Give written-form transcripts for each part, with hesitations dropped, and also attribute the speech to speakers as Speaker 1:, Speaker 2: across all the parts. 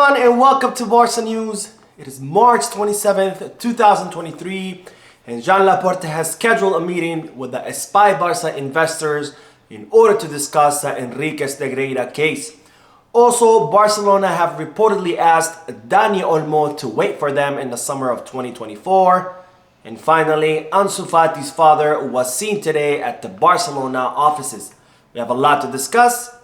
Speaker 1: everyone and welcome to Barca News. It is March 27th, 2023 and Joan Laporta has scheduled a meeting with the Espai Barca investors in order to discuss the Enriquez Negreira case. Also, Barcelona have reportedly asked Dani Olmo to wait for them in the summer of 2024. And finally, Ansu Fati's father was seen today at the Barcelona offices. We have a lot to discuss,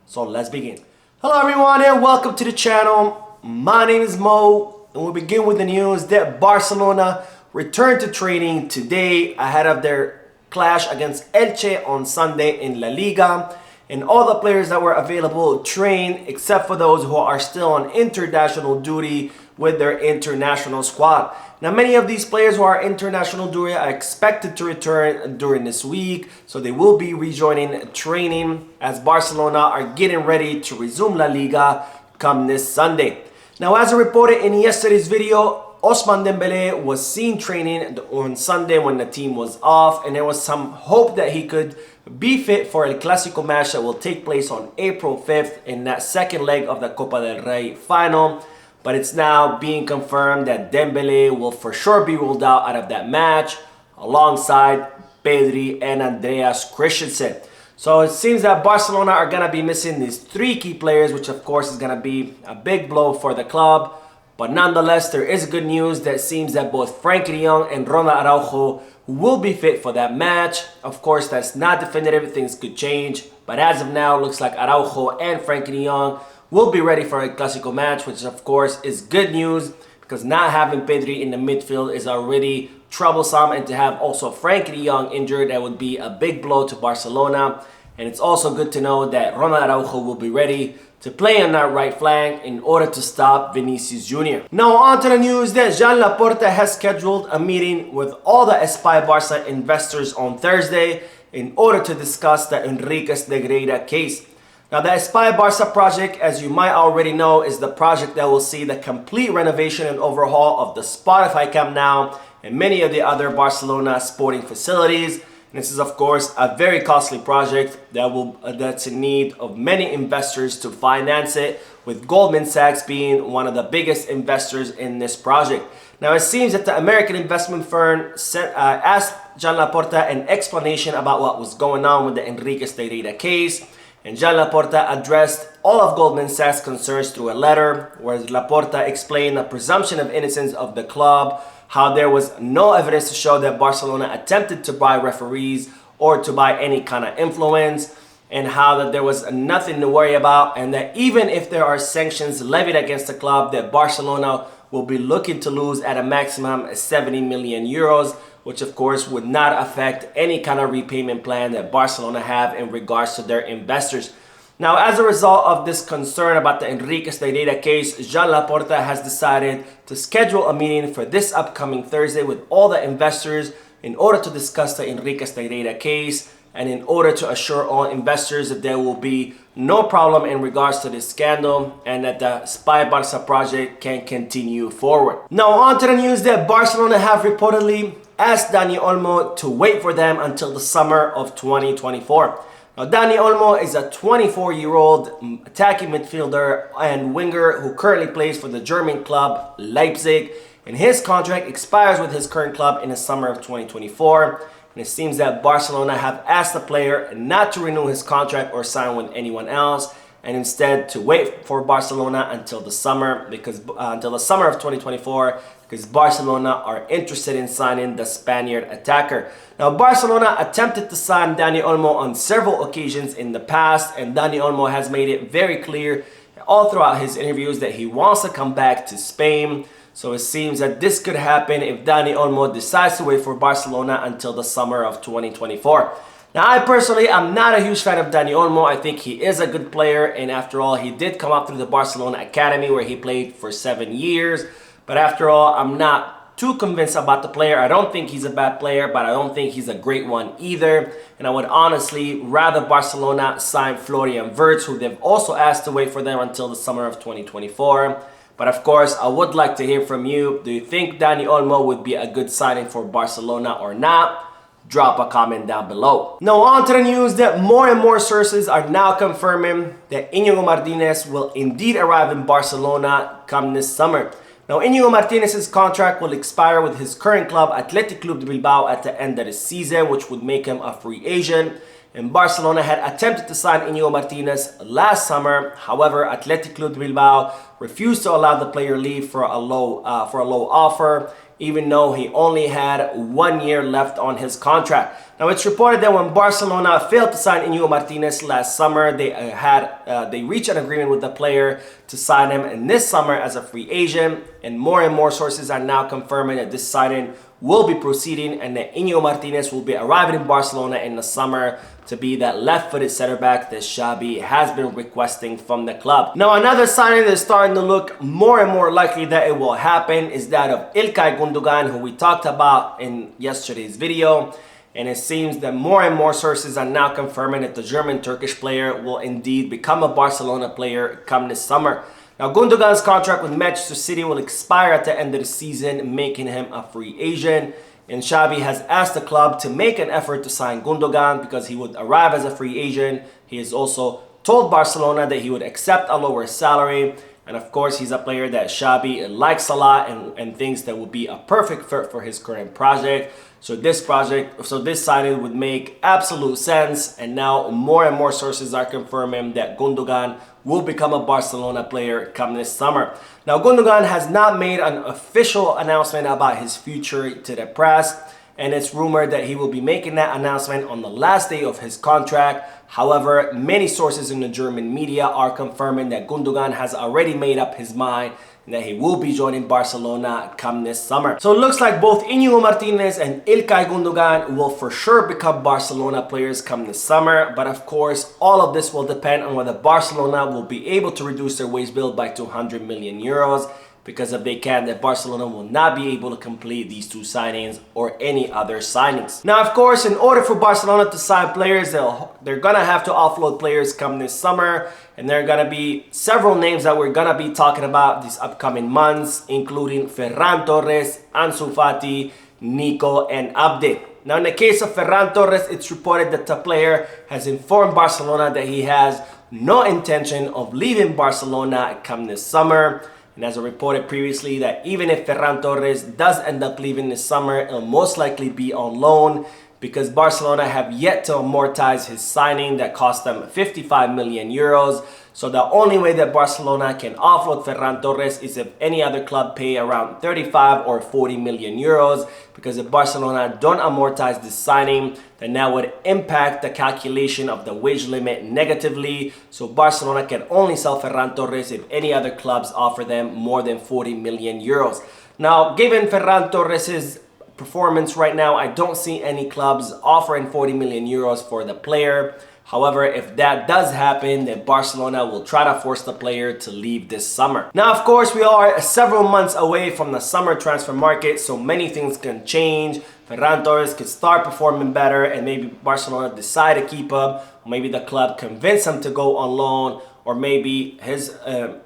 Speaker 1: so let's begin. Hello everyone and welcome to the channel. My name is Mo and we'll begin with the news that Barcelona returned to training today ahead of their clash against Elche on Sunday in La Liga. And all the players that were available trained except for those who are still on international duty with their international squad. Now, many of these players who are international duty are expected to return during this week, so they will be rejoining training as Barcelona are getting ready to resume La Liga come this Sunday. Now, as I reported in yesterday's video, Ousmane Dembélé was seen training on Sunday when the team was off, and there was some hope that he could be fit for El Clásico match that will take place on April 5th in that second leg of the Copa del Rey final. But it's now being confirmed that Dembélé will for sure be ruled out of that match alongside Pedri and Andreas Christensen. So it seems that Barcelona are going to be missing these three key players, which of course is going to be a big blow for the club. But nonetheless, there is good news that seems that both Frenkie de Jong and Ronald Araujo will be fit for that match. Of course, that's not definitive. Things could change. But as of now, it looks like Araujo and Frenkie de Jong will be ready for a Clásico match, which of course is good news because not having Pedri in the midfield is already troublesome, and to have also Frenkie de Jong injured, that would be a big blow to Barcelona. And it's also good to know that Ronald Araujo will be ready to play on that right flank in order to stop Vinicius Jr. Now on to the news that Joan Laporta has scheduled a meeting with all the Espai Barca investors on Thursday in order to discuss the Enriquez Negreira case. Now, the Espai Barca project, as you might already know, is the project that will see the complete renovation and overhaul of the Spotify Camp Nou and many of the other Barcelona sporting facilities. And this is, of course, a very costly project that's in need of many investors to finance it, with Goldman Sachs being one of the biggest investors in this project. Now, it seems that the American investment firm asked Joan Laporta an explanation about what was going on with the Enriquez Negreira case. And Joan Laporta addressed all of Goldman Sachs' concerns through a letter, where Laporta explained the presumption of innocence of the club, how there was no evidence to show that Barcelona attempted to buy referees or to buy any kind of influence, and how that there was nothing to worry about, and that even if there are sanctions levied against the club, that Barcelona will be looking to lose at a maximum 70 million euros, which of course would not affect any kind of repayment plan that Barcelona have in regards to their investors. Now, as a result of this concern about the Enriquez Negreira case, Joan Laporta has decided to schedule a meeting for this upcoming Thursday with all the investors in order to discuss the Enriquez Negreira case and in order to assure all investors that there will be no problem in regards to this scandal and that the Espai Barca project can continue forward. Now on to the news that Barcelona have reportedly asked Dani Olmo to wait for them until the summer of 2024. Now, Dani Olmo is a 24-year-old attacking midfielder and winger who currently plays for the German club Leipzig, and his contract expires with his current club in the summer of 2024. And it seems that Barcelona have asked the player not to renew his contract or sign with anyone else, and instead to wait for Barcelona until the summer, until the summer of 2024, because Barcelona are interested in signing the Spaniard attacker. Now, Barcelona attempted to sign Dani Olmo on several occasions in the past, and Dani Olmo has made it very clear all throughout his interviews that he wants to come back to Spain. So it seems that this could happen if Dani Olmo decides to wait for Barcelona until the summer of 2024. Now, I personally am not a huge fan of Dani Olmo. I think he is a good player, and after all, he did come up through the Barcelona Academy where he played for 7 years. But after all, I'm not too convinced about the player. I don't think he's a bad player, but I don't think he's a great one either. And I would honestly rather Barcelona sign Florian Wirtz, who they've also asked to wait for them until the summer of 2024. But of course, I would like to hear from you. Do you think Dani Olmo would be a good signing for Barcelona or not? drop a comment down below. Now on to the news that more and more sources are now confirming that Inigo Martinez will indeed arrive in Barcelona come this summer. Now Inigo Martinez's contract will expire with his current club Athletic Club de Bilbao at the end of the season, which would make him a free agent. And Barcelona had attempted to sign Inigo Martinez last summer. However, Athletic Club de Bilbao refused to allow the player leave for a low offer, even though he only had 1 year left on his contract. Now it's reported that when Barcelona failed to sign Inigo Martinez last summer, they reached an agreement with the player to sign him in this summer as a free agent, and more sources are now confirming that this signing will be proceeding and that Inigo Martinez will be arriving in Barcelona in the summer to be that left-footed center back that Xavi has been requesting from the club. Now another signing that's starting to look more and more likely that it will happen is that of Ilkay Gundogan, who we talked about in yesterday's video. And it seems that more and more sources are now confirming that the German-Turkish player will indeed become a Barcelona player come this summer. Now Gundogan's contract with Manchester City will expire at the end of the season, making him a free agent. And Xavi has asked the club to make an effort to sign Gundogan because he would arrive as a free agent. He has also told Barcelona that he would accept a lower salary. And of course, he's a player that Xavi likes a lot and thinks that would be a perfect fit for his current project. So this signing would make absolute sense. And now more and more sources are confirming that Gundogan will become a Barcelona player come this summer. Now Gundogan has not made an official announcement about his future to the press, and it's rumored that he will be making that announcement on the last day of his contract. However, many sources in the German media are confirming that Gundogan has already made up his mind and that he will be joining Barcelona come this summer. So it looks like both Inigo Martinez and Ilkay Gundogan will for sure become Barcelona players come this summer. But of course, all of this will depend on whether Barcelona will be able to reduce their wage bill by 200 million euros. Because if they can, then Barcelona will not be able to complete these two signings or any other signings. Now, of course, in order for Barcelona to sign players, they're going to have to offload players come this summer. And there are going to be several names that we're going to be talking about these upcoming months, including Ferran Torres, Ansu Fati, Nico, and Abde. Now, in the case of Ferran Torres, it's reported that the player has informed Barcelona that he has no intention of leaving Barcelona come this summer. And as I reported previously, that even if Ferran Torres does end up leaving this summer, it'll most likely be on loan because Barcelona have yet to amortize his signing that cost them 55 million euros. So the only way that Barcelona can offload Ferran Torres is if any other club pay around 35 or 40 million euros. Because if Barcelona don't amortize this signing, then that would impact the calculation of the wage limit negatively. So Barcelona can only sell Ferran Torres if any other clubs offer them more than 40 million euros. Now, given Ferran Torres's performance right now, I don't see any clubs offering 40 million euros for the player. However, if that does happen, then Barcelona will try to force the player to leave this summer. Now, of course, we are several months away from the summer transfer market, so many things can change. Ferran Torres could start performing better and maybe Barcelona decide to keep him. Maybe the club convince him to go on loan, or maybe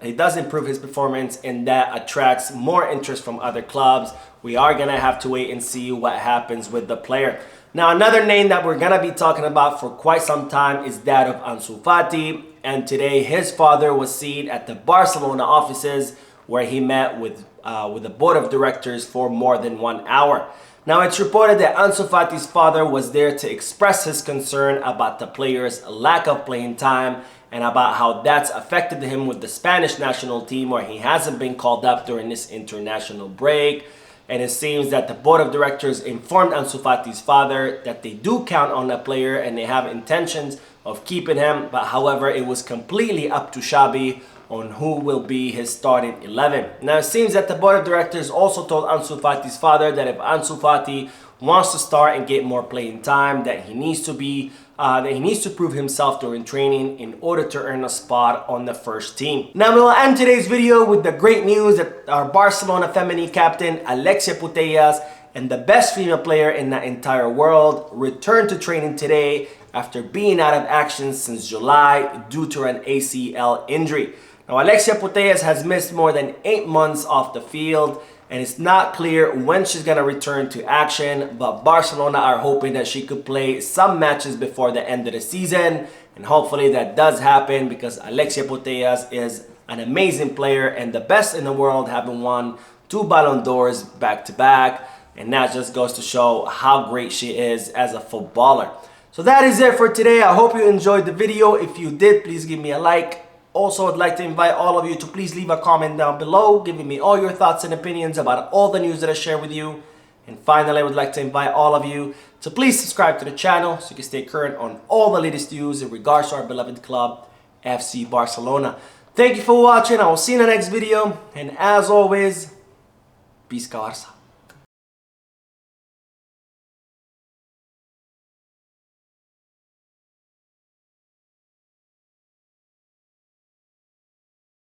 Speaker 1: he does improve his performance and that attracts more interest from other clubs. We are going to have to wait and see what happens with the player. Now, another name that we're going to be talking about for quite some time is that of Ansu Fati. And today, his father was seen at the Barcelona offices where he met with the board of directors for more than 1 hour. Now, it's reported that Ansu Fati's father was there to express his concern about the player's lack of playing time and about how that's affected him with the Spanish national team where he hasn't been called up during this international break. And it seems that the board of directors informed Ansu Fati's father that they do count on the player and they have intentions of keeping him. But however, it was completely up to Xavi on who will be his starting 11. Now, it seems that the board of directors also told Ansu Fati's father that if Ansu Fati wants to start and get more playing time, that he needs to prove himself during training in order to earn a spot on the first team. Now we'll end today's video with the great news that our Barcelona feminine captain Alexia Potestas and the best female player in the entire world returned to training today after being out of action since July due to an ACL injury. Now Alexia Potestas has missed more than 8 months off the field, and it's not clear when she's gonna return to action, but Barcelona are hoping that she could play some matches before the end of the season, and hopefully that does happen because Alexia Potestas is an amazing player and the best in the world, having won 2 Ballon d'Ors back to back, and that just goes to show how great she is as a footballer. So that is it for today. I hope you enjoyed the video. If you did, please give me a like. Also, I'd like to invite all of you to please leave a comment down below, giving me all your thoughts and opinions about all the news that I share with you. And finally, I would like to invite all of you to please subscribe to the channel so you can stay current on all the latest news in regards to our beloved club, FC Barcelona. Thank you for watching. I will see you in the next video. And as always, peace, Barça.